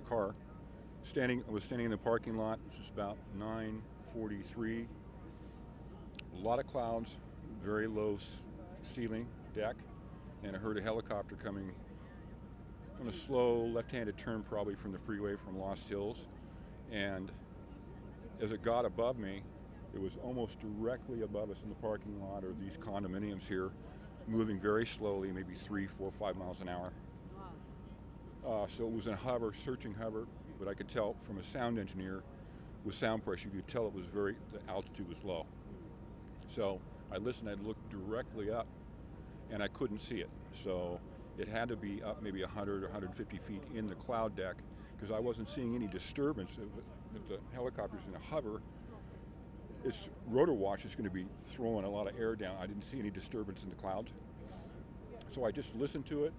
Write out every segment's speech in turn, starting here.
car. I was standing in the parking lot. This is about 9:43. A lot of clouds, very low ceiling deck, and I heard a helicopter coming on a slow left-handed turn, probably from the freeway from Lost Hills. And as it got above me, it was almost directly above us in the parking lot or these condominiums here, moving very slowly, maybe 3, 4, 5 miles an hour. So it was in a hover, searching hover, but I could tell from a sound engineer with sound pressure, you could tell the altitude was low. So I listened, I looked directly up, and I couldn't see it. So it had to be up maybe 100 or 150 feet in the cloud deck, because I wasn't seeing any disturbance. If the helicopter's in a hover, its rotor wash is going to be throwing a lot of air down. I didn't see any disturbance in the clouds. So I just listened to it.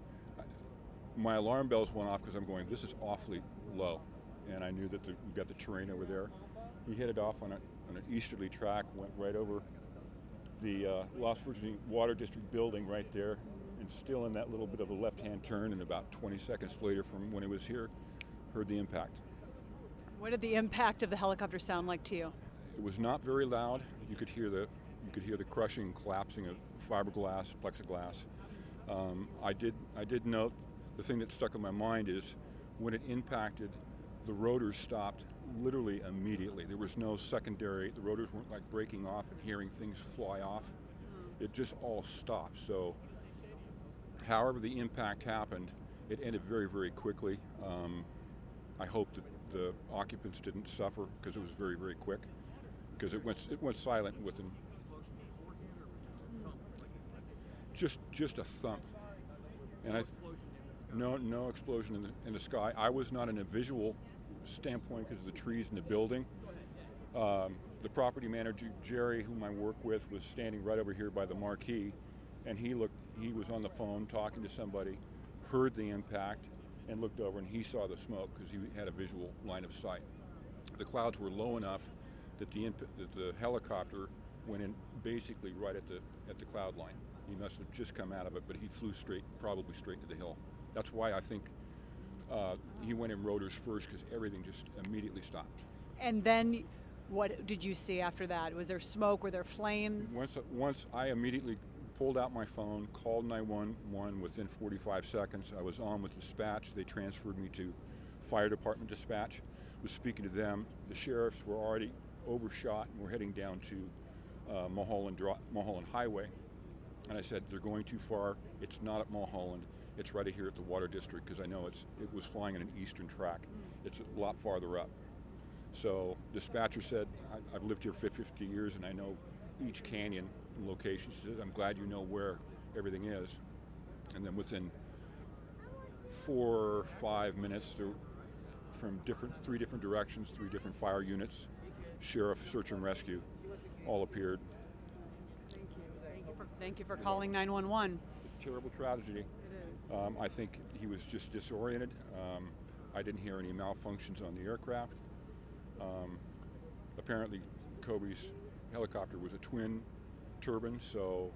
My alarm bells went off because I'm going, this is awfully low. And I knew that we've got the terrain over there. He hit it off on an easterly track, went right over the Los Virginia Water District building right there, and still in that little bit of a left-hand turn, and about 20 seconds later from when it was here, heard the impact. What did the impact of the helicopter sound like to you? It was not very loud. You could hear the crushing, collapsing of fiberglass, plexiglass. I did note, the thing that stuck in my mind is when it impacted, the rotors stopped literally immediately. There was no secondary, the rotors weren't like breaking off and hearing things fly off. It just all stopped. So however the impact happened, it ended very, very quickly. I hope that the occupants didn't suffer because it was very, very quick, because it went silent within just a thump. And no explosion in the sky. I was not in a visual standpoint because of the trees in the building. The property manager, Jerry, whom I work with, was standing right over here by the marquee, and he was on the phone talking to somebody, heard the impact, and looked over, and he saw the smoke because he had a visual line of sight. The clouds were low enough that the helicopter went in basically right at the cloud line. He must have just come out of it, but he flew probably straight to the hill. That's why I think he went in rotors first, because everything just immediately stopped. And then what did you see after that? Was there smoke? Were there flames? Once I immediately pulled out my phone, called 911 within 45 seconds. I was on with dispatch. They transferred me to fire department dispatch. Was speaking to them. The sheriffs were already overshot and were heading down to Mulholland Highway. And I said, they're going too far. It's not at Mulholland. It's right here at the Water District, because I know it was flying on an eastern track. It's a lot farther up. So dispatcher said, I've lived here for 50 years and I know each canyon and location. She says, I'm glad you know where everything is. And then within 4 or 5 minutes, from three different directions, 3 different fire units, sheriff, search and rescue, all appeared. Thank you for calling 911. It's a terrible tragedy. It is. I think he was just disoriented. I didn't hear any malfunctions on the aircraft. Apparently, Kobe's helicopter was a twin turbine, so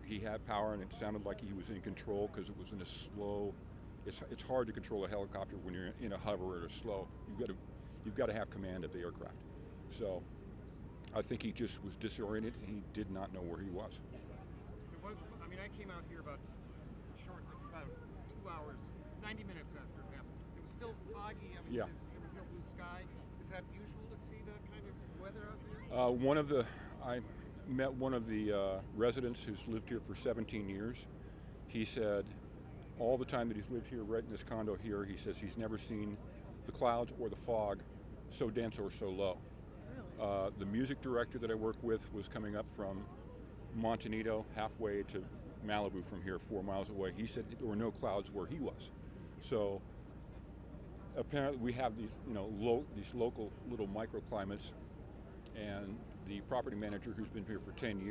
he had power, and it sounded like he was in control because it was in a slow. It's hard to control a helicopter when you're in a hover or a slow. You've got to have command of the aircraft. So I think he just was disoriented, and he did not know where he was. I came out here about 2 hours, 90 minutes after it happened. It was still foggy. Yeah. There was no blue sky. Is that usual to see that kind of weather out there? I met one of the residents who's lived here for 17 years. He said all the time that he's lived here, right in this condo here, he says he's never seen the clouds or the fog so dense or so low. Really? The music director that I work with was coming up from Montanito, halfway to Malibu from here, 4 miles away. He said there were no clouds where he was. So apparently we have these, these local little microclimates, and the property manager, who's been here for 10 years,